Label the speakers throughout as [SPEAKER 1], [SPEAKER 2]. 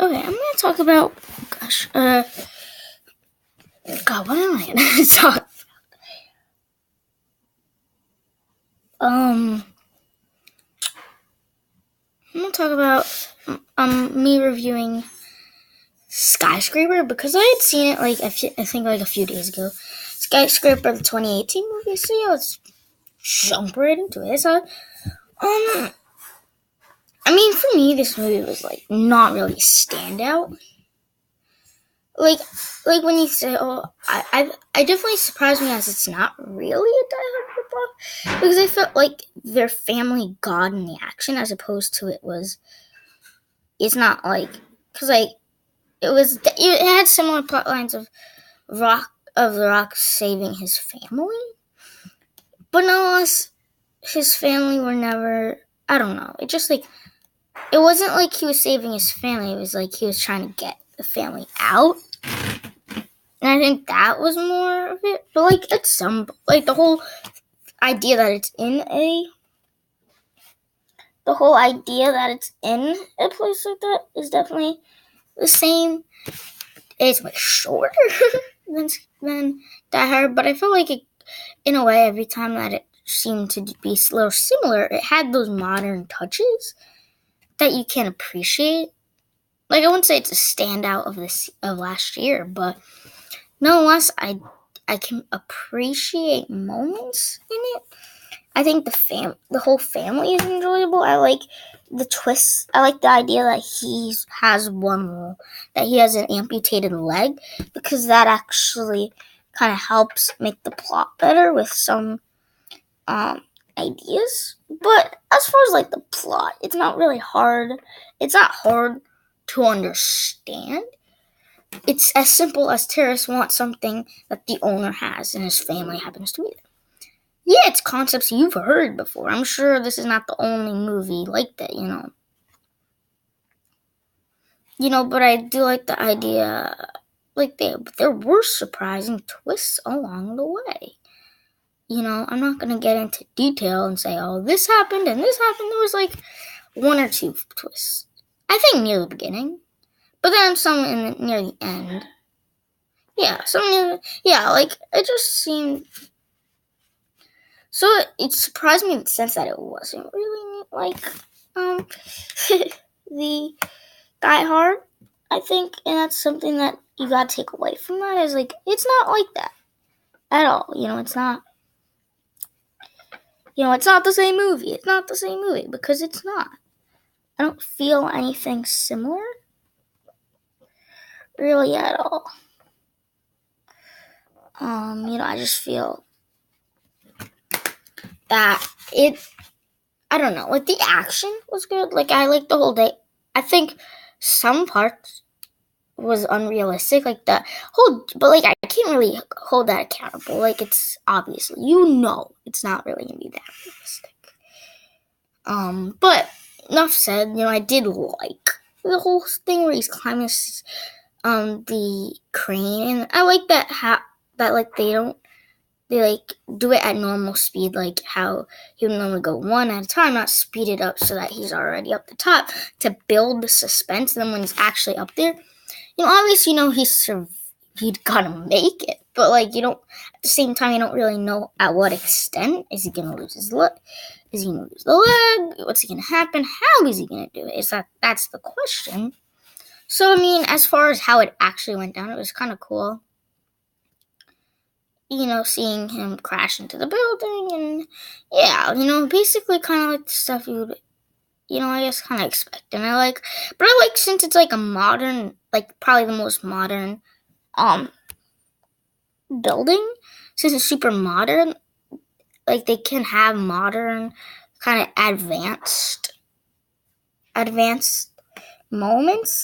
[SPEAKER 1] Okay, I'm gonna talk about. God, what am I gonna talk? I'm gonna talk about me reviewing Skyscraper because I had seen it a few days ago. Skyscraper, the 2018 movie. So yeah, let's jump right into it. So, for me, this movie was not really a standout. Like when you say, I definitely surprised me as it's not really a Die Hard ripoff because I felt like their family got in the action as opposed to it's not because it had similar plot lines of the Rock saving his family, but nonetheless his family were never. I don't know. It just it wasn't like he was saving his family. It was like he was trying to get the family out. And I think that was more of it. But the whole idea that it's in a place like that is definitely the same. It's much shorter than Die Hard, but I felt like it, in a way, every time that it seemed to be a little similar, it had those modern touches that you can appreciate. I wouldn't say it's a standout of last year, but nonetheless, I can appreciate moments in it. I think the whole family is enjoyable. I like the twists. I like the idea that he has that he has an amputated leg, because that actually kind of helps make the plot better with some ideas. But as far as the plot, it's not really hard. It's not hard to understand. It's as simple as terrorists want something that the owner has and his family happens to be there. Yeah, it's concepts you've heard before. I'm sure this is not the only movie like that, but I do like the idea, there were surprising twists along the way. I'm not going to get into detail and say, oh, this happened and this happened. There was one or two twists. I think near the beginning, but then some near the end. Yeah, it just seemed. So it surprised me in the sense that it wasn't really the Die Hard, I think, and that's something that you gotta take away from that is it's not like that at all. It's not. It's not the same movie. It's not the same movie because it's not. I don't feel anything similar, really at all. I just feel that I don't know, the action was good. I liked the whole day. I think some parts was unrealistic, but I can't really hold that accountable. It's obviously, it's not really gonna be that realistic. But enough said. I did like the whole thing where he's climbing the crane, and I like that they do it at normal speed, how he would normally go one at a time, not speed it up so that he's already up the top to build the suspense. And then when he's actually up there, obviously, he'd gotta make it, but at the same time, you don't really know at what extent is he gonna lose his leg. Is he gonna lose the leg? What's gonna happen? How is he gonna do it? That's the question. So as far as how it actually went down, it was kind of cool. Seeing him crash into the building, and yeah, basically kind of the stuff you would, I guess kind of expect. And but I like since it's a modern, probably the most modern, building, since it's super modern, they can have modern, kind of advanced moments,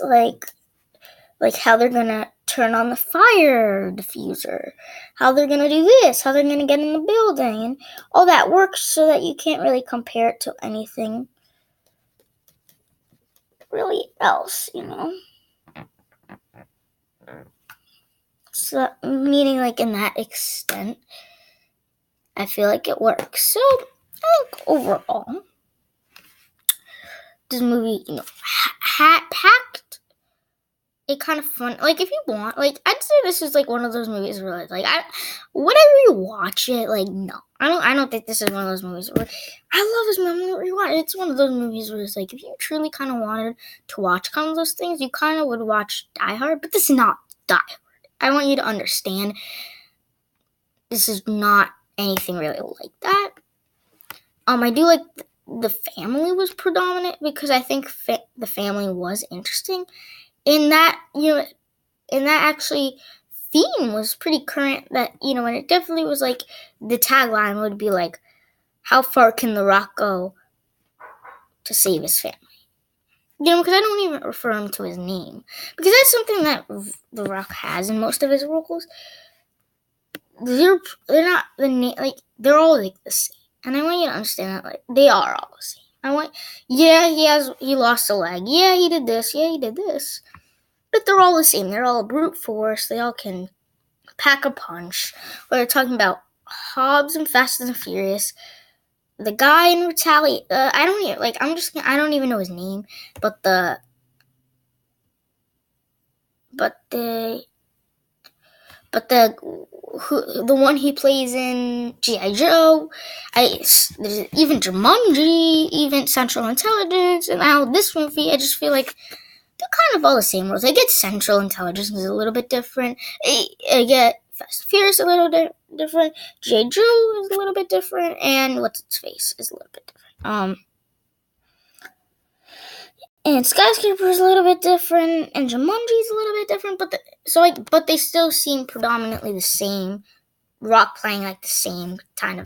[SPEAKER 1] how they're gonna turn on the fire diffuser, how they're gonna do this, how they're gonna get in the building, and all that works so that you can't really compare it to anything really else, So meaning in that extent, I feel like it works. So I think overall, this movie, packed it kind of fun. Like, if you want, like, I'd say this is like one of those movies where like whenever you watch it, like, no, I don't think this is one of those movies where I love this movie. It's one of those movies where it's like, if you truly kind of wanted to watch kind of those things, you kind of would watch Die Hard. But this is not Die Hard. I want you to understand, this is not anything really like that. I do like the family was predominant because I think the family was interesting. In that, actually theme was pretty current, that, and it definitely was like, the tagline would be like, how far can The Rock go to save his family? Because I don't even refer him to his name, because that's something that The Rock has in most of his roles. They're not the name, like, they're all like the same, and I want you to understand that, like, they are all the same. He lost a leg, he did this, he did this, but they're all the same. They're all brute force. They all can pack a punch. We're talking about Hobbs and Fast and Furious. The guy in Retaliate, I don't even know his name, but the one he plays in G.I. Joe, there's even Jumanji, even Central Intelligence, and now this movie, I just feel like they're kind of all the same roles. I get Central Intelligence is a little bit different. I get Fast and Furious a little different. G.I. Joe is a little bit different, and What's Its Face is a little bit different. And Skyscraper is a little bit different, and Jumanji is a little bit different, but they still seem predominantly the same. Rock playing like the same kind of